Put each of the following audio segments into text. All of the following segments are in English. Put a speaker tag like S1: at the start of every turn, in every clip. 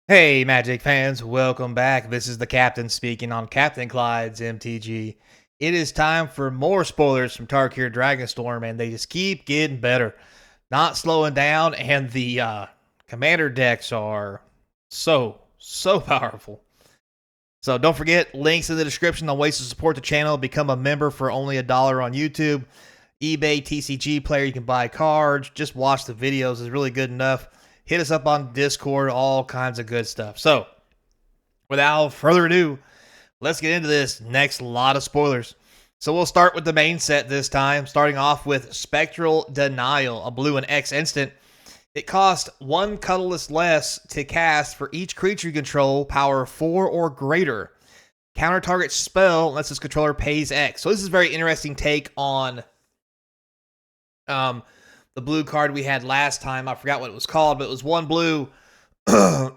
S1: Hey, Magic fans, welcome back. This is the Captain speaking on Capnclydes MTG. It is time for more spoilers from Tarkir Dragonstorm, and they just keep getting better. Not slowing down, and the commander decks are so powerful. So don't forget, links in the description on ways to support the channel. Become a member for only $1 on YouTube. eBay TCG player, you can buy cards. Just watch the videos is really good enough. Hit us up on Discord, all kinds of good stuff. So, without further ado, let's get into this next lot of spoilers. So we'll start with the main set this time, starting off with Spectral Denial, a blue and X instant. It costs 1 colorless less to cast for each creature you control, power 4 or greater. Counter target spell unless its controller pays X. So this is a very interesting take on the blue card we had last time. I forgot what it was called, but it was 1 blue to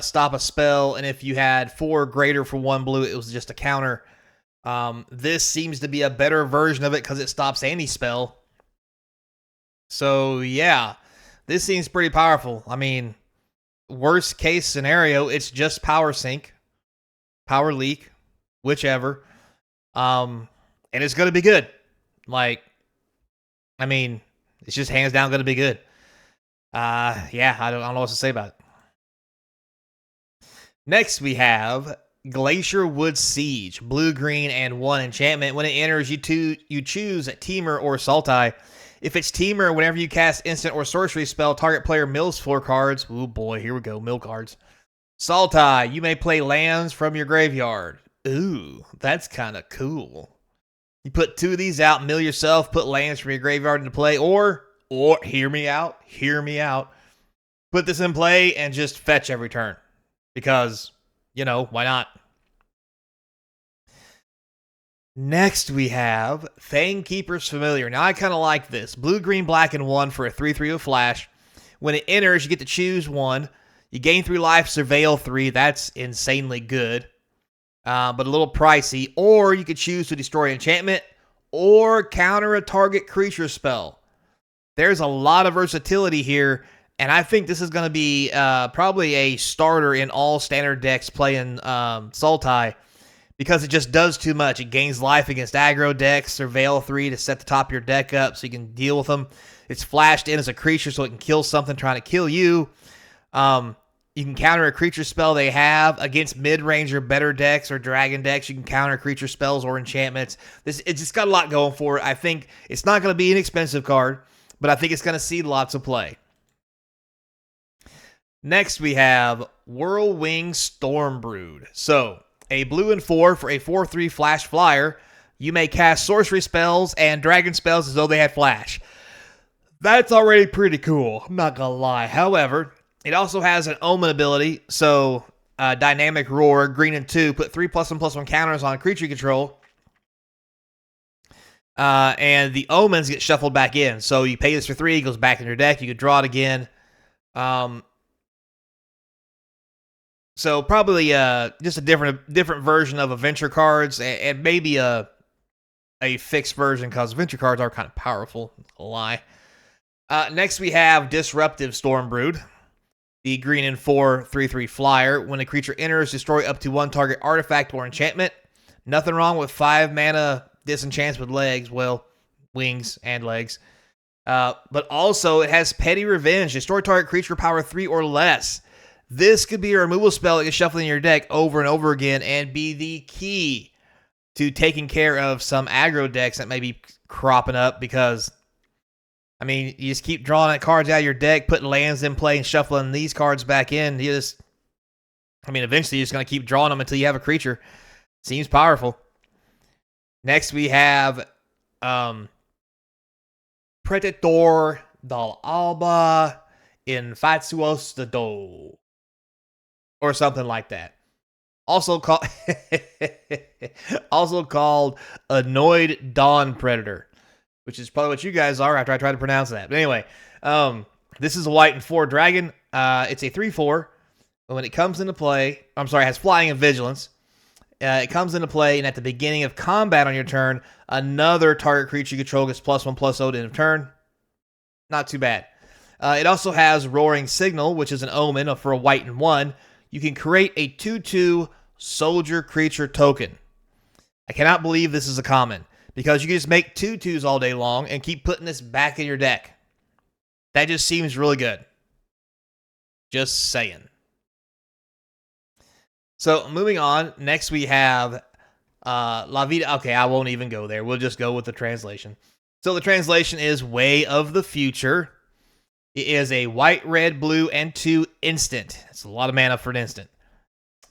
S1: stop a spell, and if you had 4 or greater for 1 blue, it was just a counter. This seems to be a better version of it because it stops any spell. So yeah, this seems pretty powerful. I mean, worst case scenario, it's just power sink, power leak, whichever. And it's going to be good. Like, I mean, it's just hands down going to be good. Yeah, I don't know what to say about it. Next, we have Glacier Wood Siege, blue, green, and 1 enchantment. When it enters, you choose Teamer or Sultai. If it's Teamer, whenever you cast instant or sorcery spell, target player mills 4 cards. Oh boy, here we go, mill cards. Sultai, you may play lands from your graveyard. Ooh, that's kind of cool. You put 2 of these out, mill yourself, put lands from your graveyard into play, or hear me out. Put this in play and just fetch every turn. Because, you know, why not? Next, we have Fangkeeper's Familiar. Now, I kind of like this. Blue, green, black, and 1 for a 3/3 with flash. When it enters, you get to choose 1. You gain 3 life, surveil 3. That's insanely good. But a little pricey. Or you could choose to destroy enchantment or counter a target creature spell. There's a lot of versatility here. And I think this is going to be probably a starter in all standard decks playing Sultai, because it just does too much. It gains life against aggro decks, Surveil 3 to set the top of your deck up so you can deal with them. It's flashed in as a creature so it can kill something trying to kill you. You can counter a creature spell they have against mid-range or better decks or dragon decks. You can counter creature spells or enchantments. It's just got a lot going for it. I think it's not going to be an expensive card, but I think it's going to see lots of play. Next, we have Whirlwing Stormbrood. So, a blue and 4 for a 4/3 flash flyer. You may cast sorcery spells and dragon spells as though they had flash. That's already pretty cool, I'm not gonna lie. However, it also has an omen ability. So, Dynamic Roar, green and 2, put 3+1/+1 counters on creature control. And the omens get shuffled back in. So, you pay this for 3, it goes back in your deck. You could draw it again. So probably just a different version of Adventure cards, and maybe a fixed version, because Adventure cards are kind of powerful. A lie. Next we have Disruptive Stormbrood, the green and 4 3/3 flyer. When a creature enters, destroy up to 1 target artifact or enchantment. Nothing wrong with 5 mana disenchants with legs. Well, wings and legs. But also it has Petty Revenge. Destroy target creature power 3 or less. This could be a removal spell that gets shuffled in your deck over and over again and be the key to taking care of some aggro decks that may be cropping up, because, I mean, you just keep drawing cards out of your deck, putting lands in play, and shuffling these cards back in. Eventually you're just going to keep drawing them until you have a creature. Seems powerful. Next we have Predator del Alba Infatuoso, or something like that. Also called Annoyed Dawn Predator, which is probably what you guys are after I try to pronounce that. But anyway, this is a white and 4 dragon. It's a 3/4. When it comes into play, it has flying and vigilance. It comes into play, and at the beginning of combat on your turn, another target creature you control gets +1/+0 to end of turn. Not too bad. It also has Roaring Signal, which is an omen for a white and 1. You can create a 2/2 soldier creature token. I cannot believe this is a common, because you can just make 2/2s all day long and keep putting this back in your deck. That just seems really good. Just saying. So moving on, next we have La Vida. Okay, I won't even go there. We'll just go with the translation. So the translation is Way of the Future. It is a white, red, blue, and 2 instant. That's a lot of mana for an instant.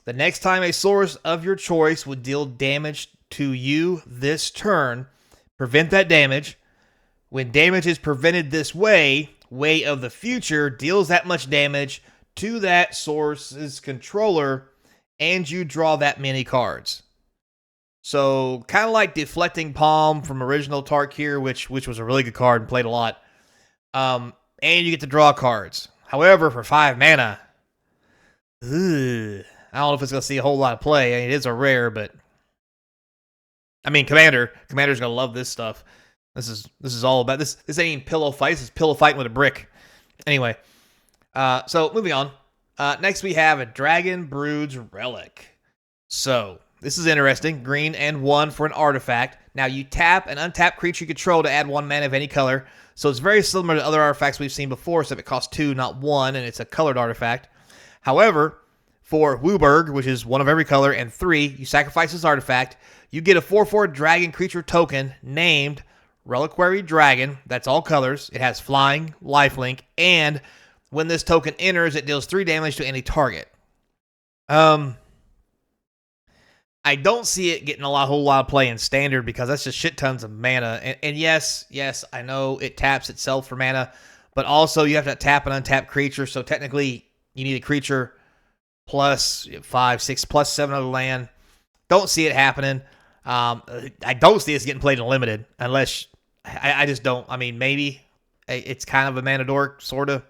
S1: The next time a source of your choice would deal damage to you this turn, prevent that damage. When damage is prevented this way, Way of the Future deals that much damage to that source's controller, and you draw that many cards. So, kind of like Deflecting Palm from original Tarkir, which was a really good card and played a lot. And you get to draw cards. However, for 5 mana, I don't know if it's going to see a whole lot of play. I mean, it is a rare, but I mean, Commander's going to love this stuff. This is all about this. This ain't pillow fights. It's pillow fighting with a brick. Anyway, so moving on. Next we have a Dragon Brood's Relic. So this is interesting. Green and 1 for an artifact. Now you tap an untapped creature you control to add 1 mana of any color. So it's very similar to other artifacts we've seen before, except it costs 2, not 1, and it's a colored artifact. However, for Wooburg, which is 1 of every color, and 3, you sacrifice this artifact. You get a 4/4 dragon creature token named Reliquary Dragon. That's all colors. It has flying, lifelink, and when this token enters, it deals 3 damage to any target. I don't see it getting a whole lot of play in Standard because that's just shit tons of mana. And yes, I know it taps itself for mana, but also you have to tap an untapped creature, so technically you need a creature plus 5, 6, plus 7 other land. Don't see it happening. I don't see this getting played in Limited, unless I just don't. I mean, maybe it's kind of a mana dork, sort of.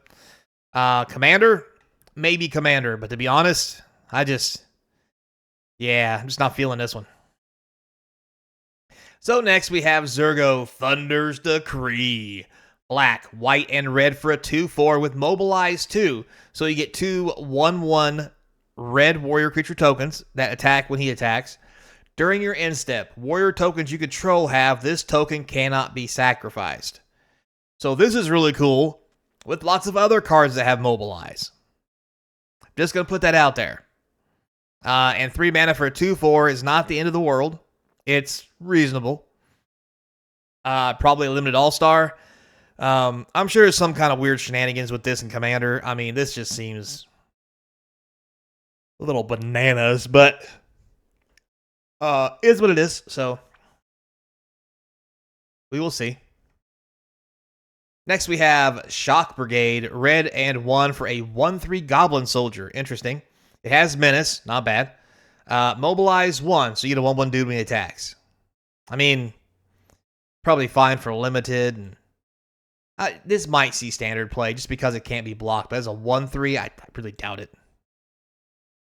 S1: Commander, maybe Commander, but to be honest, I'm just not feeling this one. So next we have Zurgo Thunder's Decree. Black, white, and red for a 2/4 with Mobilize 2. So you get 2 1/1 red warrior creature tokens that attack when he attacks. During your end step, warrior tokens you control have this token cannot be sacrificed. So this is really cool with lots of other cards that have Mobilize. Just going to put that out there. And 3 mana for a 2/4 is not the end of the world. It's reasonable. Probably a limited all-star. I'm sure there's some kind of weird shenanigans with this in Commander. I mean, this just seems a little bananas, but is what it is, so we will see. Next we have Shock Brigade, red and 1 for a 1/3 Goblin Soldier. Interesting. It has Menace, not bad. Mobilize 1, so you get a 1/1 dude when he attacks. I mean, probably fine for Limited. And this might see Standard play just because it can't be blocked, but as a 1/3, I really doubt it.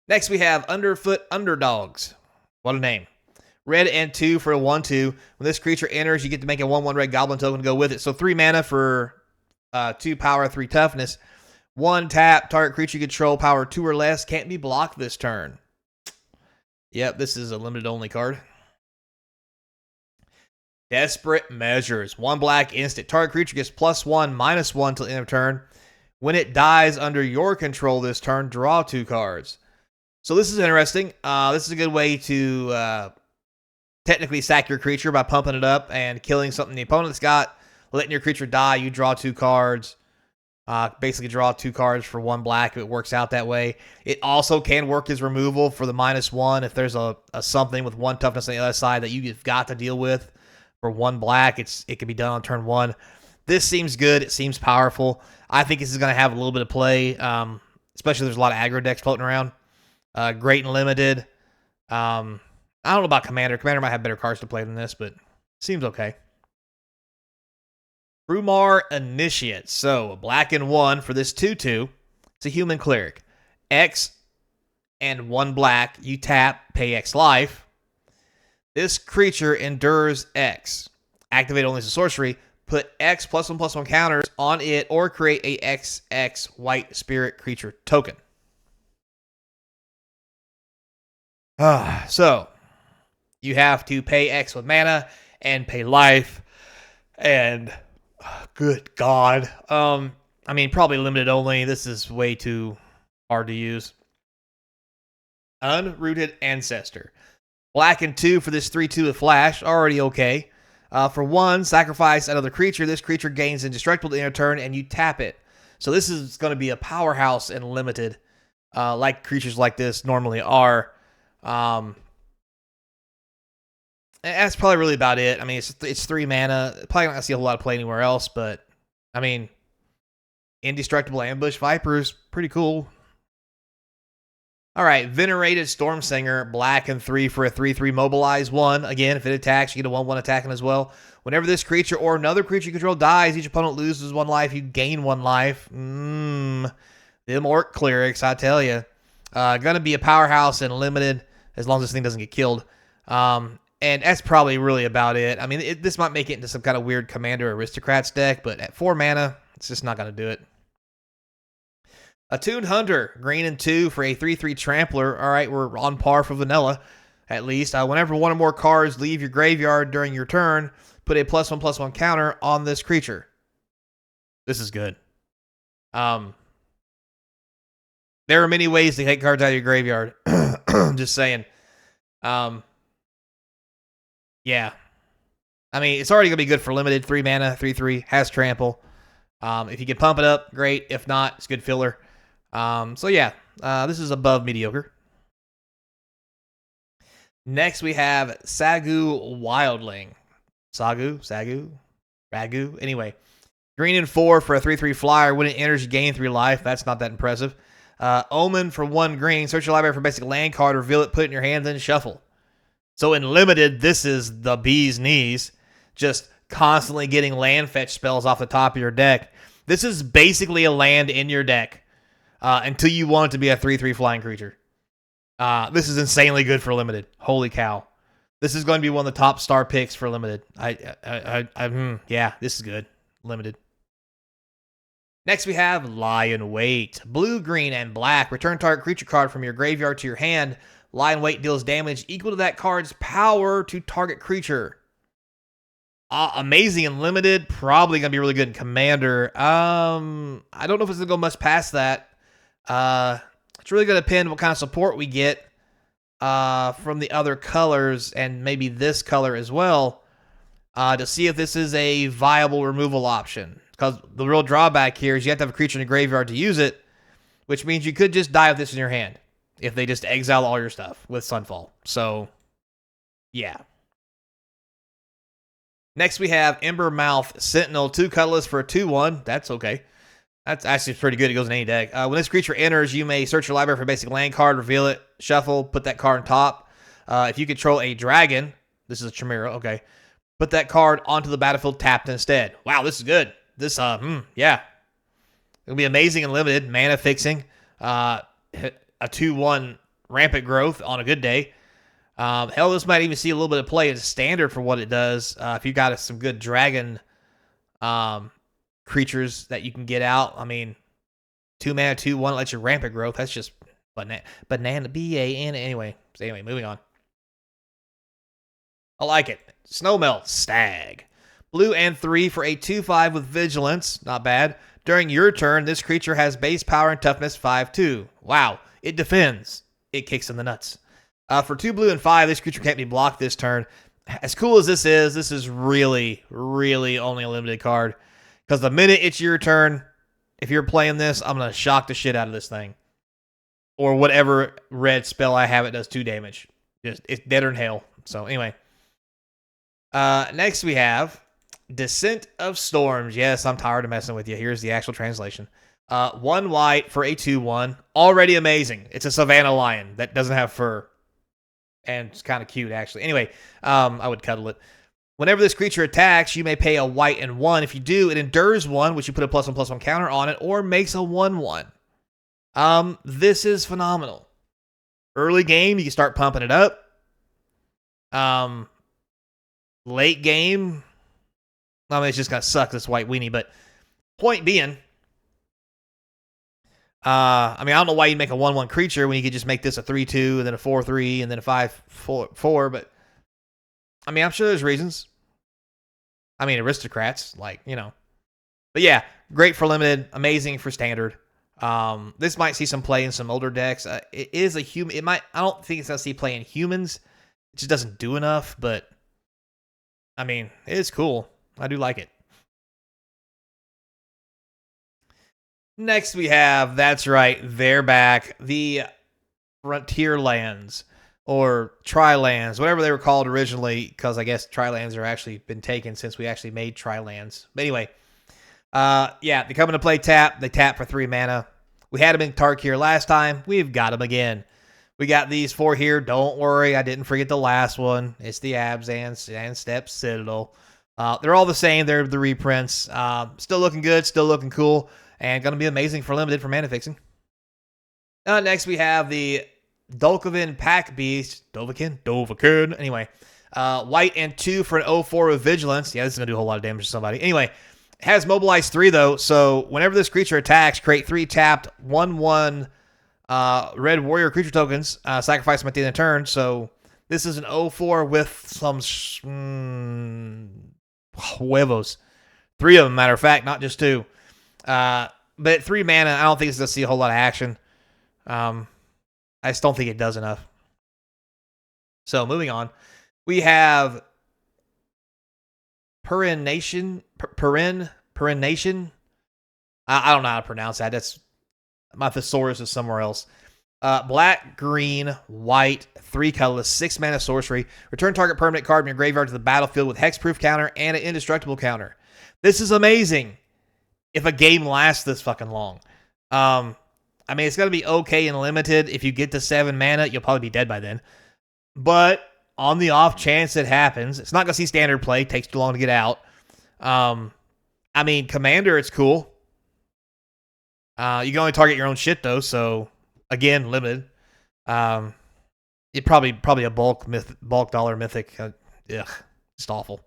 S1: Next we have Underfoot Underdogs. What a name. Red and 2 for a 1/2. When this creature enters, you get to make a 1/1 red goblin token to go with it. So 3 mana for 2 power, 3 toughness. 1 tap, target creature you control, power 2 or less, can't be blocked this turn. Yep, this is a limited only card. Desperate Measures. 1 black instant. Target creature gets +1, -1 till end of turn. When it dies under your control this turn, draw 2 cards. So this is interesting. This is a good way to technically sack your creature by pumping it up and killing something the opponent's got, letting your creature die. You draw 2 cards. Basically draw 2 cards for 1 black if it works out that way. It also can work as removal for the -1 if there's a something with 1 toughness on the other side that you've got to deal with for 1 black. It can be done on turn 1. This seems good. It seems powerful. I think this is going to have a little bit of play, especially if there's a lot of aggro decks floating around. Great and limited. I don't know about Commander. Commander might have better cards to play than this, but seems okay. Brumar Initiate. So, black and 1 for this 2/2. It's a human cleric. X and 1 black. You tap, pay X life. This creature endures X. Activate only as a sorcery. put X +1/+1 counters on it or create a XX white spirit creature token. So you have to pay X with mana and pay life, and good God. I mean, probably limited only. This is way too hard to use. Unrooted Ancestor. Black and 2 for this 3/2 with flash. Already okay. For 1, sacrifice another creature. This creature gains indestructible in your turn, and you tap it. So this is going to be a powerhouse and limited, like creatures like this normally are. And that's probably really about it. I mean, it's 3 mana. Probably not going to see a whole lot of play anywhere else, but, I mean, Indestructible Ambush Viper is pretty cool. All right, Venerated Stormsinger, black and 3 for a 3/3 mobilize 1. Again, if it attacks, you get a 1/1 attacking as well. Whenever this creature or another creature you control dies, each opponent loses 1 life. You gain 1 life. Them Orc Clerics, I tell you. Gonna be a powerhouse and limited as long as this thing doesn't get killed. And that's probably really about it. I mean, this might make it into some kind of weird Commander Aristocrats deck, but at 4 mana, it's just not gonna do it. Attuned Hunter, green and 2 for a 3/3 Trampler. All right, we're on par for vanilla, at least. Whenever 1 or more cards leave your graveyard during your turn, put a +1/+1 counter on this creature. This is good. There are many ways to take cards out of your graveyard. Just saying. Yeah. I mean, it's already going to be good for limited. 3 mana, 3/3, has trample. If you can pump it up, great. If not, it's good filler. So yeah, this is above mediocre. Next, we have Sagu Wildling. Sagu, Ragu. Anyway, green and 4 for a 3/3 flyer. When it enters, you gain 3 life. That's not that impressive. Omen for 1 green. Search your library for basic land card, reveal it, put it in your hand, then shuffle. So in limited, this is the bee's knees. Just constantly getting land fetch spells off the top of your deck. This is basically a land in your deck until you want it to be a 3/3 flying creature. This is insanely good for limited. Holy cow. This is going to be one of the top star picks for limited. Yeah, this is good. Limited. Next, we have Lie in Wait. Blue, green, and black. Return target creature card from your graveyard to your hand. Lie in Wait deals damage equal to that card's power to target creature. Amazing and limited. Probably going to be really good in Commander. I don't know if it's going to go much past that. It's really going to depend what kind of support we get from the other colors and maybe this color as well to see if this is a viable removal option. Because the real drawback here is you have to have a creature in the graveyard to use it, which means you could just die with this in your hand if they just exile all your stuff with Sunfall. So, yeah. Next, we have Embermouth Sentinel, 2 colorless for a 2/1. That's okay. That's actually pretty good. It goes in any deck. When this creature enters, you may search your library for a basic land card, reveal it, shuffle, put that card on top. If you control a dragon, this is a Chimera, okay. Put that card onto the battlefield tapped instead. Wow, this is good. This, yeah. It'll be amazing and limited. Mana fixing. A 2/1 rampant growth on a good day. Hell, this might even see a little bit of play as standard for what it does. If you got some good dragon creatures that you can get out. I mean, 2 mana, 2/1 lets you rampant growth. That's just banana, B-A-N. Anyway, moving on. I like it. Snowmelt Stag. Blue and 3 for a 2/5 with vigilance. Not bad. During your turn, this creature has base power and toughness 5/2. Wow. It defends. It kicks in the nuts. For 2 blue and 5, this creature can't be blocked this turn. As cool as this is really, really only a limited card. Because the minute it's your turn, if you're playing this, I'm going to shock the shit out of this thing. Or whatever red spell I have, it does 2 damage. It's deader than hell. So anyway. Next we have Descent of Storms. Yes, I'm tired of messing with you. Here's the actual translation. 1 white for a 2/1. Already amazing. It's a Savannah Lion that doesn't have fur. And it's kind of cute, actually. Anyway, I would cuddle it. Whenever this creature attacks, you may pay a white and 1. If you do, it endures 1, which you put a +1/+1 counter on it, or makes a 1/1. This is phenomenal. Early game, you can start pumping it up. Late game, I mean, it's just going to suck, this white weenie. But point being, I mean, I don't know why you'd make a 1/1 creature when you could just make this a 3/2 and then a 4/3 and then a 5/4. But I mean, I'm sure there's reasons. I mean, aristocrats, like, you know. But yeah, great for limited, amazing for standard. This might see some play in some older decks. It is a human. It might. I don't think it's gonna see play in humans. It just doesn't do enough. But I mean, it is cool. I do like it. Next we have, that's right, they're back, the Frontier Lands, or Tri-Lands, whatever they were called originally, because I guess Tri-Lands are actually been taken since we actually made Tri-Lands. But anyway, yeah, they come into play tap. They tap for 3 mana. We had them in Tarkir last time. We've got them again. We got these 4 here. Don't worry, I didn't forget the last one. It's the Abzan and Step Citadel. They're all the same. They're the reprints. Still looking good. Still looking cool. And going to be amazing for limited for mana fixing. Next, we have the Dovahkiin Pack Beast. Dovahkiin. Anyway, white and 2 for an 0/4 with Vigilance. Yeah, this is going to do a whole lot of damage to somebody. Anyway, it has Mobilize 3, though. So whenever this creature attacks, create 3 tapped 1/1 Red Warrior creature tokens. Sacrifice them at the end of the turn. So this is an 0/4 with some huevos. 3 of them, matter of fact, not just 2. But at 3 mana, I don't think it's going to see a whole lot of action. I just don't think it does enough. So moving on, we have Perenation. I don't know how to pronounce that. That's my thesaurus is somewhere else. Black, green, white, 3 colorless, 6 mana sorcery. Return target permanent card from your graveyard to the battlefield with hexproof counter and an indestructible counter. This is amazing. If a game lasts this fucking long. I mean, it's going to be okay and limited. If you get to 7 mana, you'll probably be dead by then. But on the off chance it happens, it's not going to see standard play. It takes too long to get out. I mean, Commander, it's cool. You can only target your own shit, though. So, again, limited. It probably a bulk dollar mythic. Just awful.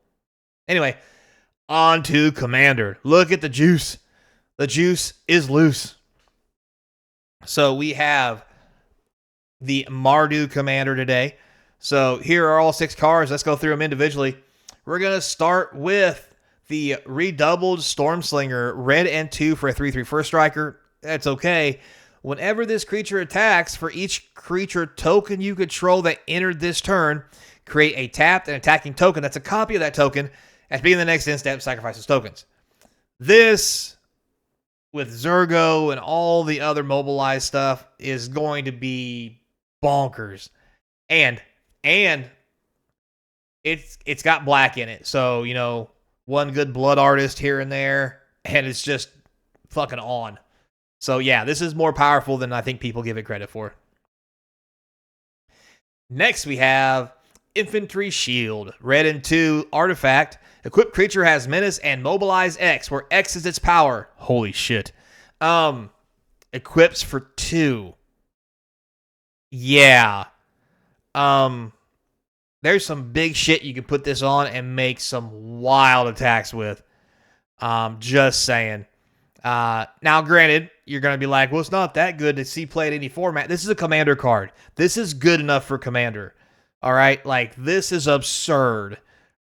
S1: Anyway. On to Commander. Look at the juice. The juice is loose. So we have the Mardu Commander today. So here are all 6 cards. Let's go through them individually. We're going to start with the redoubled Stormslinger. Red and 2 for a 3/3 first striker. That's okay. Whenever this creature attacks, for each creature token you control that entered this turn, create a tapped and attacking token that's a copy of that token. At the beginning of the next step, sacrifices tokens. This, with Zurgo and all the other mobilized stuff, is going to be bonkers. And it's got black in it. So, you know, one good blood artist here and there, and it's just fucking on. So, yeah, this is more powerful than I think people give it credit for. Next, we have Infantry Shield. Red and 2 artifact. Equipped creature has Menace and Mobilize X, where X is its power. Holy shit. Equips for 2. Yeah. There's some big shit you can put this on and make some wild attacks with. Just saying. Now, granted, you're going to be like, well, it's not that good to see play at any format. This is a Commander card. This is good enough for Commander. All right? Like, this is absurd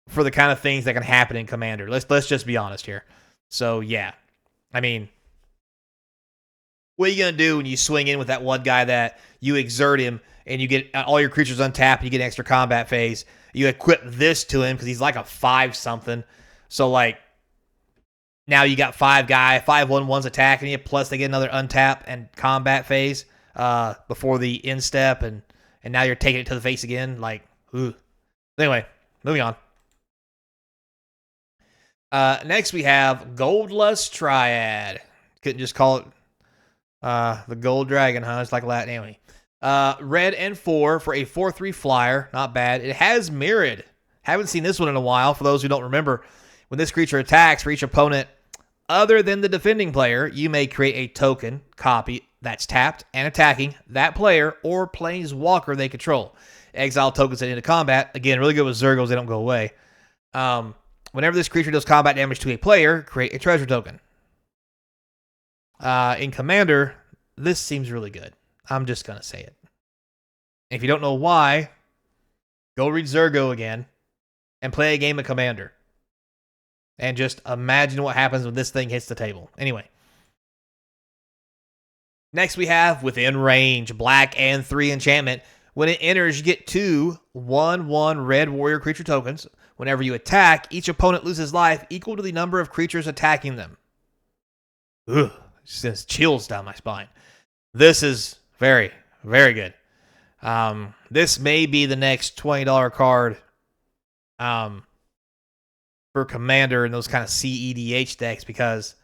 S1: for the kind of things that can happen in Commander. Let's just be honest here. So, yeah. I mean, what are you going to do when you swing in with that one guy that you exert him and you get all your creatures untapped and you get an extra combat phase? You equip this to him because he's like a 5-something. So, like, now you got 5-1/1s attacking you, plus they get another untap and combat phase before the instep, and now you're taking it to the face again. Like, ooh. Anyway, moving on. Next we have Goldlust Triad. Couldn't just call it the Gold Dragon, huh? It's like Latin anyway. Red and 4 for a 4/3 flyer. Not bad. It has Mirrored. Haven't seen this one in a while. For those who don't remember, when this creature attacks for each opponent other than the defending player, you may create a token copy that's tapped and attacking that player or planeswalker they control. Exile tokens at the end of combat. Again, really good with Zurgos. They don't go away. Whenever this creature does combat damage to a player, create a treasure token. In Commander, this seems really good. I'm just going to say it. And if you don't know why, go read Zergo again and play a game of Commander. And just imagine what happens when this thing hits the table. Anyway. Next we have Within Range, black and 3 enchantment. When it enters, you get 2 1/1 red warrior creature tokens. Whenever you attack, each opponent loses life equal to the number of creatures attacking them. Ugh, it sends chills down my spine. This is very, very good. This may be the next $20 card for Commander in those kind of CEDH decks because,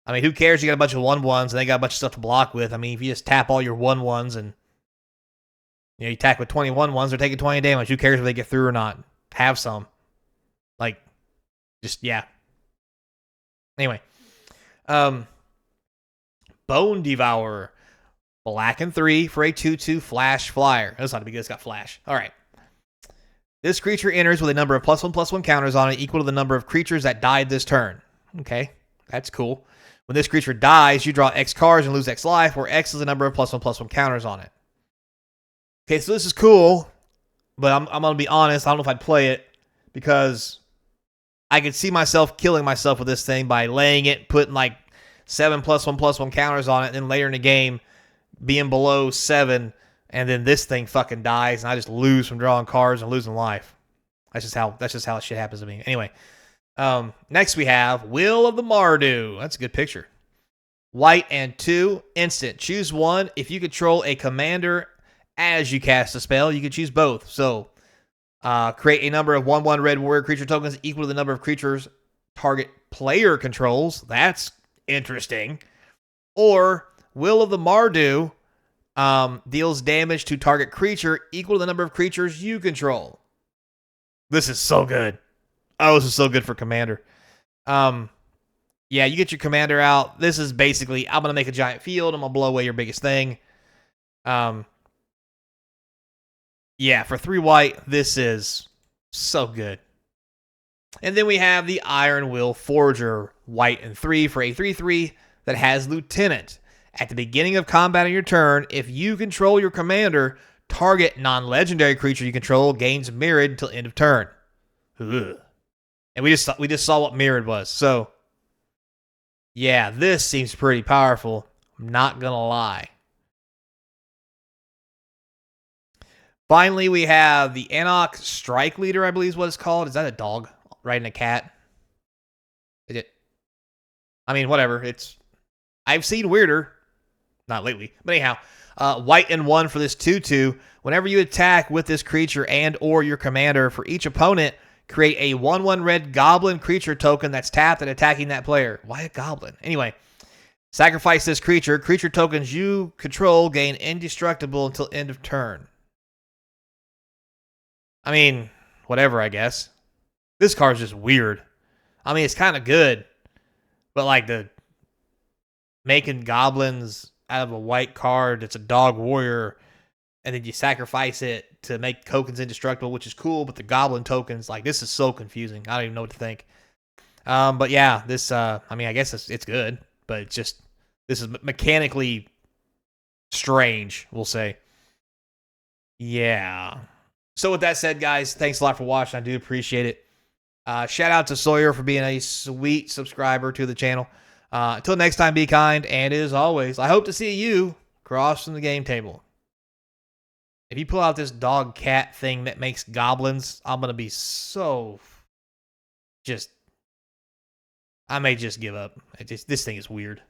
S1: I mean, who cares? You got a bunch of 1/1s and they got a bunch of stuff to block with. I mean, if you just tap all your 1/1s and you attack with 21/1s, they're taking 20 damage. Who cares if they get through or not? Have some. Like, just, yeah. Anyway. Bone Devourer. Black and 3 for a 2/2 flash flyer. That's not to be good. It's got flash. All right. This creature enters with a number of +1/+1 counters on it equal to the number of creatures that died this turn. Okay. That's cool. When this creature dies, you draw X cards and lose X life, where X is the number of +1/+1 counters on it. Okay, so this is cool, but I'm going to be honest. I don't know if I'd play it because I could see myself killing myself with this thing by laying it, putting like 7 +1/+1 counters on it, and then later in the game being below 7, and then this thing fucking dies, and I just lose from drawing cards and losing life. That's just how shit happens to me. Anyway, next we have Will of the Mardu. That's a good picture. White and 2, instant. Choose one. If you control a commander as you cast a spell, you can choose both. So, create a number of 1/1 red warrior creature tokens equal to the number of creatures target player controls. That's interesting. Or Will of the Mardu deals damage to target creature equal to the number of creatures you control. This is so good. Oh, this is so good for Commander. Yeah, you get your Commander out. This is basically, I'm going to make a giant field. I'm going to blow away your biggest thing. Yeah, for 3 white, this is so good. And then we have the Iron Will Forger, white and 3 for a 3/3 that has Lieutenant. At the beginning of combat on your turn, if you control your commander, target non-legendary creature you control gains Mirrored until end of turn. Ugh. And we just saw what Mirrored was. So, yeah, this seems pretty powerful. I'm not going to lie. Finally, we have the Anok Strike Leader, I believe is what it's called. Is that a dog riding a cat? I mean, whatever. I've seen weirder. Not lately. But anyhow, white and 1 for this 2/2. Whenever you attack with this creature and or your commander, for each opponent, create a 1/1 red goblin creature token that's tapped and attacking that player. Why a goblin? Anyway, sacrifice this creature. Creature tokens you control gain indestructible until end of turn. I mean, whatever, I guess. This card's just weird. I mean, it's kind of good, but like the making goblins out of a white card that's a dog warrior, and then you sacrifice it to make tokens indestructible, which is cool, but the goblin tokens, like, this is so confusing. I don't even know what to think. But yeah, this, I mean, I guess it's good, but it's just, this is mechanically strange, we'll say. Yeah. So with that said, guys, thanks a lot for watching. I do appreciate it. Shout out to Sawyer for being a sweet subscriber to the channel. Until next time, be kind, and as always, I hope to see you across from the game table. If you pull out this dog cat thing that makes goblins, I'm going to be so I may just give up. This thing is weird.